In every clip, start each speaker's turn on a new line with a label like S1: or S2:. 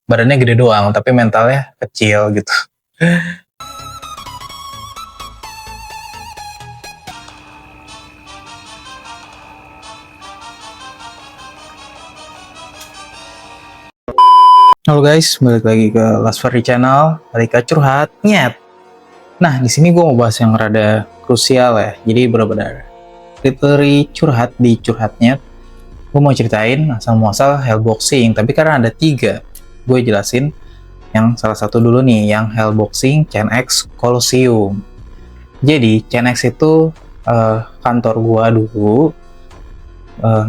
S1: badannya gede doang tapi mentalnya kecil gitu. Halo guys, balik lagi ke Last Furry Channel, balik ke curhat nyet. Nah, di sini gue mau bahas yang rada krusial ya. Jadi benar-benar literally curhat di curhatnya. Gue mau ceritain asal muasal Hellboxing, tapi karena ada 3, gue jelasin yang salah satu dulu nih, yang Hellboxing Chain X Colosseum. Jadi Chain X itu kantor gue dulu,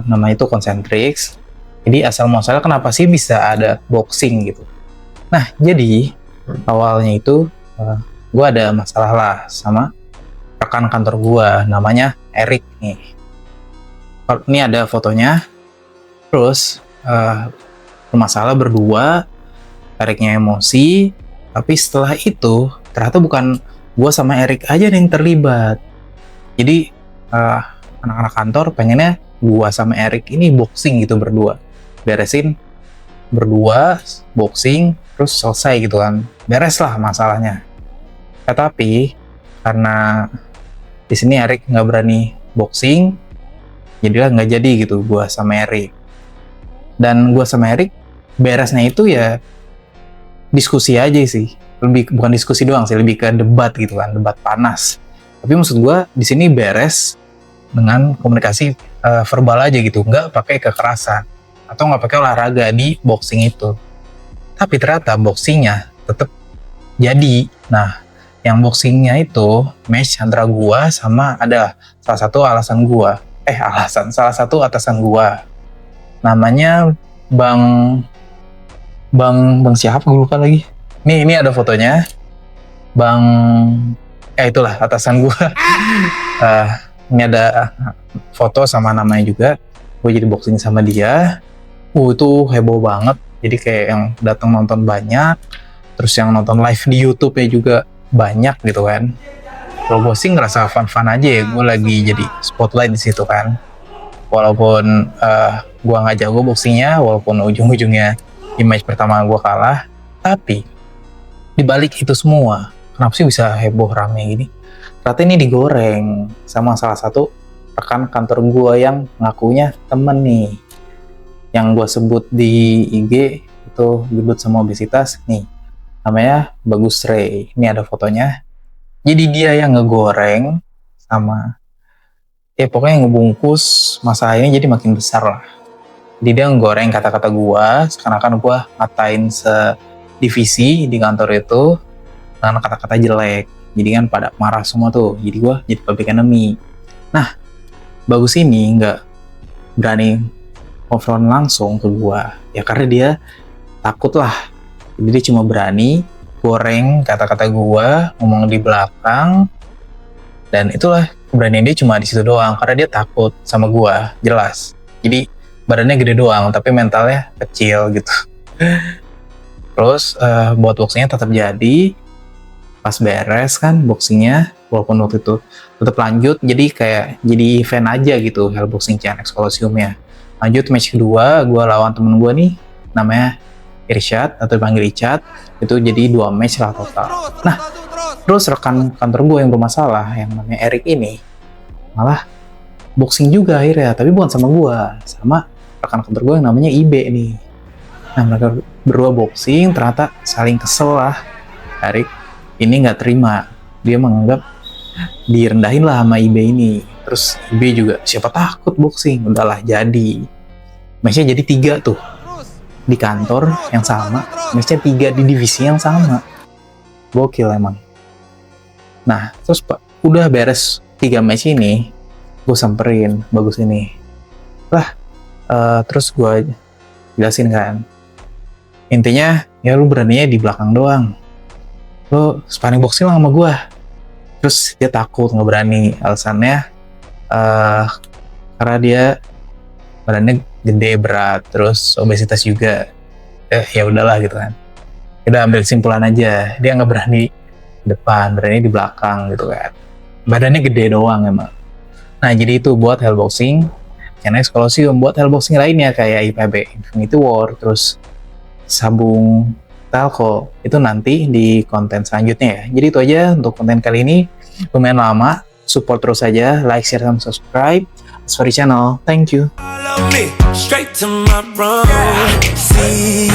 S1: namanya itu Concentrix. Jadi asal muasalnya kenapa sih bisa ada boxing gitu. Nah, jadi awalnya itu gue ada masalah lah sama rekan kantor gue, namanya Eric nih. Ini ada fotonya. Terus bermasalah berdua, Ericnya emosi, tapi setelah itu ternyata bukan gue sama Eric aja yang terlibat. Jadi anak-anak kantor pengennya gue sama Eric ini boxing gitu berdua, beresin berdua boxing terus selesai gitu kan, beres lah masalahnya. Tapi karena di sini Eric nggak berani boxing, jadilah nggak jadi gitu gue sama Eric. Dan gue sama Eric beresnya itu ya diskusi aja sih, lebih bukan diskusi doang sih, lebih ke debat gitu kan, debat panas. Tapi maksud gue di sini beres dengan komunikasi verbal aja gitu, nggak pakai kekerasan atau nggak pakai olahraga di boxing itu. Tapi ternyata boxingnya tetap jadi. Nah, yang boxingnya itu match antara gua sama ada salah satu salah satu atasan gua, namanya Bang siapa gue lupa lagi. Ini ada fotonya. Itulah atasan gua. Ini ada foto sama namanya juga. Gue jadi boxing sama dia. Itu heboh banget. Jadi kayak yang datang nonton banyak, terus yang nonton live di YouTube ya juga banyak gitu kan. Kalau gue sih ngerasa fun-fun aja ya, gue lagi jadi spotlight di situ kan. Walaupun gue nggak jago boxingnya, walaupun ujung-ujungnya di match pertama gue kalah, tapi dibalik itu semua, kenapa sih bisa heboh rame gini? Ternyata ini digoreng sama salah satu rekan kantor gue yang ngakunya temen nih, yang gue sebut di IG itu gendut sama obesitas nih, namanya Bagus Ray. Ini ada fotonya. Jadi dia yang ngegoreng sama pokoknya ngebungkus masalah ini jadi makin besar lah. Jadi dia ngegoreng kata-kata gue, seakan-akan gue ngatain sedivisi di kantor itu dengan kata-kata jelek. Jadi kan pada marah semua tuh, jadi gue jadi public enemy. Nah, Bagus ini nggak berani konfront langsung ke gua ya karena dia takut lah. Jadi dia cuma berani goreng kata-kata gua, ngomong di belakang, dan itulah keberanian dia cuma di situ doang karena dia takut sama gua, jelas. Jadi badannya gede doang tapi mentalnya kecil gitu. Terus buat boxingnya tetap jadi. Pas beres kan boxingnya, walaupun waktu itu tetap lanjut, jadi kayak jadi event aja gitu Hellboxing Chain X Colosseum-nya. Lanjut match kedua, gue lawan temen gue nih, namanya Irsyad atau dipanggil Icat. Itu jadi 2 match lah total. Nah, terus rekan kantor gue yang bermasalah, yang namanya Eric ini, malah boxing juga akhirnya, tapi bukan sama gue, sama rekan kantor gue yang namanya Ibe nih. Nah, mereka berdua boxing, ternyata saling kesel lah. Eric ini nggak terima, dia menganggap direndahin lah sama Ibe ini. Terus Ibe juga siapa takut boxing, udahlah jadi. Matchnya jadi 3 tuh di kantor yang sama, matchnya 3 di divisi yang sama. Gokil emang. Nah terus udah beres 3 match ini, gue samperin Bagus ini lah. Terus gue jelasin kan, intinya ya lu beraninya di belakang doang, lo sparring boxing lah sama gue. Terus dia takut, nggak berani, alasannya karena dia badannya gede, berat, terus obesitas juga. Ya udahlah gitu kan, kita ambil kesimpulan aja, dia nggak berani depan, berani di belakang gitu kan, badannya gede doang emang. Nah jadi itu buat Hellboxing Chain X Colosseum. Buat Hellboxing lainnya kayak IPB Infinity War, terus sabung talco itu nanti di konten selanjutnya ya. Jadi itu aja untuk konten kali ini, lumayan lama. Support terus aja, like, share, dan subscribe Story Channel. Thank you.
S2: Follow me straight to my room. See